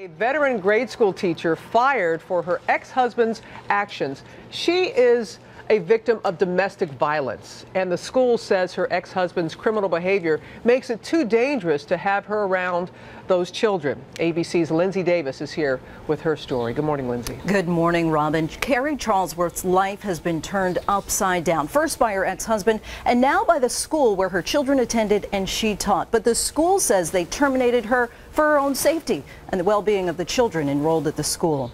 A veteran grade school teacher fired for her ex-husband's actions. She is a victim of domestic violence, and the school says her ex-husband's criminal behavior makes it too dangerous to have her around those children. ABC's Lindsay Davis is here with her story. Good morning, Lindsay. Good morning, Robin. Carie Charlesworth's life has been turned upside down, first by her ex-husband and now by the school where her children attended and she taught. But the school says they terminated her for her own safety and the well-being of the children enrolled at the school.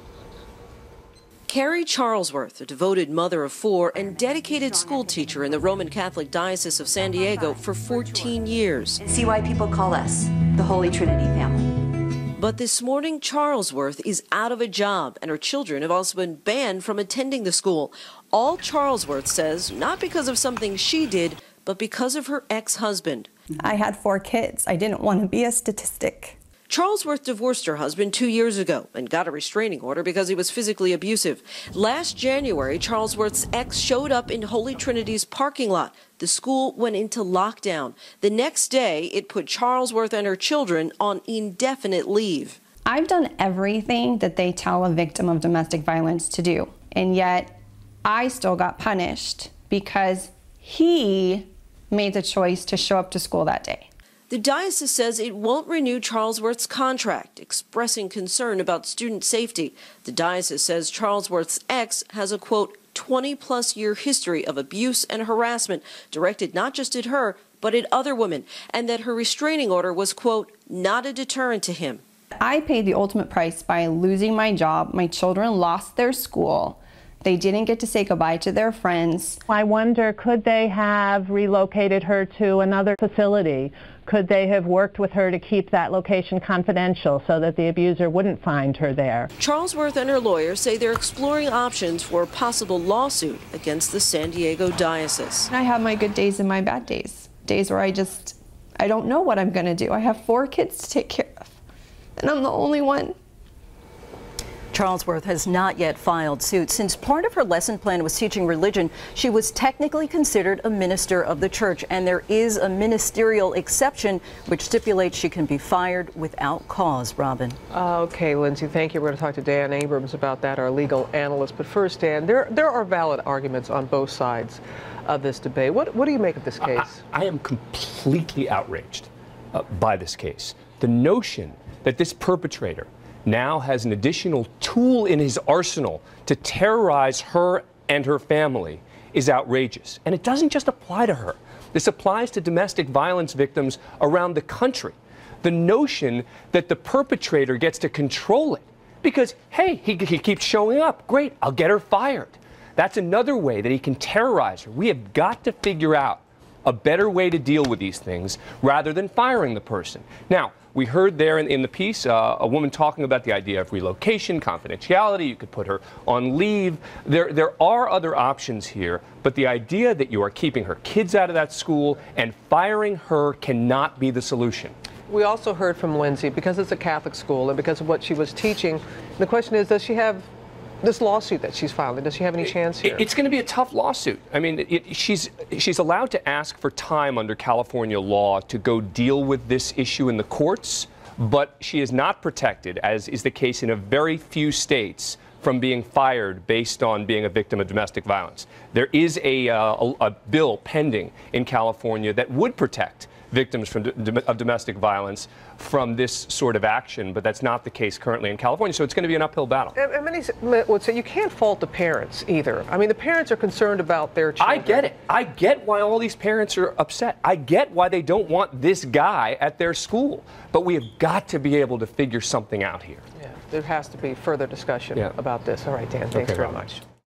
Carie Charlesworth, a devoted mother of four and dedicated school teacher in the Roman Catholic Diocese of San Diego for 14 years. And see why people call us the Holy Trinity family. But this morning, Charlesworth is out of a job, and her children have also been banned from attending the school. All Charlesworth says, not because of something she did, but because of her ex-husband. I had 4 kids. I didn't want to be a statistic. Charlesworth divorced her husband 2 years ago and got a restraining order because he was physically abusive. Last January, Charlesworth's ex showed up in Holy Trinity's parking lot. The school went into lockdown. The next day, it put Charlesworth and her children on indefinite leave. I've done everything that they tell a victim of domestic violence to do, and yet I still got punished because he made the choice to show up to school that day. The diocese says it won't renew Charlesworth's contract, expressing concern about student safety. The diocese says Charlesworth's ex has a, quote, 20-plus year history of abuse and harassment directed not just at her, but at other women, and that her restraining order was, quote, not a deterrent to him. I paid the ultimate price by losing my job. My children lost their school. They didn't get to say goodbye to their friends. I wonder, could they have relocated her to another facility? Could they have worked with her to keep that location confidential so that the abuser wouldn't find her there? Charlesworth and her lawyers say they're exploring options for a possible lawsuit against the San Diego diocese. I have my good days and my bad days. Days where I don't know what I'm going to do. I have 4 kids to take care of, and I'm the only one. Charlesworth has not yet filed suit. Since part of her lesson plan was teaching religion, she was technically considered a minister of the church, and there is a ministerial exception which stipulates she can be fired without cause. Robin. Okay, Lindsay, thank you. We're going to talk to Dan Abrams about that, our legal analyst. But first, Dan, there are valid arguments on both sides of this debate. What do you make of this case? I am completely outraged by this case. The notion that this perpetrator now has an additional tool in his arsenal to terrorize her and her family is outrageous. And it doesn't just apply to her. This applies to domestic violence victims around the country. The notion that the perpetrator gets to control it because, hey, he keeps showing up. Great, I'll get her fired. That's another way that he can terrorize her. We have got to figure out a better way to deal with these things rather than firing the person. Now, we heard there in the piece a woman talking about the idea of relocation, confidentiality. You could put her on leave. There are other options here, but the idea that you are keeping her kids out of that school and firing her cannot be the solution. We also heard from Lindsay, because it's a Catholic school and because of what she was teaching, the question is, does she have this lawsuit that she's filing? Does she have any chance here? It's going to be a tough lawsuit. I mean, she's allowed to ask for time under California law to go deal with this issue in the courts, but she is not protected, as is the case in a very few states, from being fired based on being a victim of domestic violence. There is a bill pending in California that would protect victims of domestic violence from this sort of action, but that's not the case currently in California, so it's going to be an uphill battle. And many would say you can't fault the parents either. I mean, the parents are concerned about their children. I get it. I get why all these parents are upset. I get why they don't want this guy at their school, but we have got to be able to figure something out here. Yeah, there has to be further discussion about this. All right, Dan, thanks very much.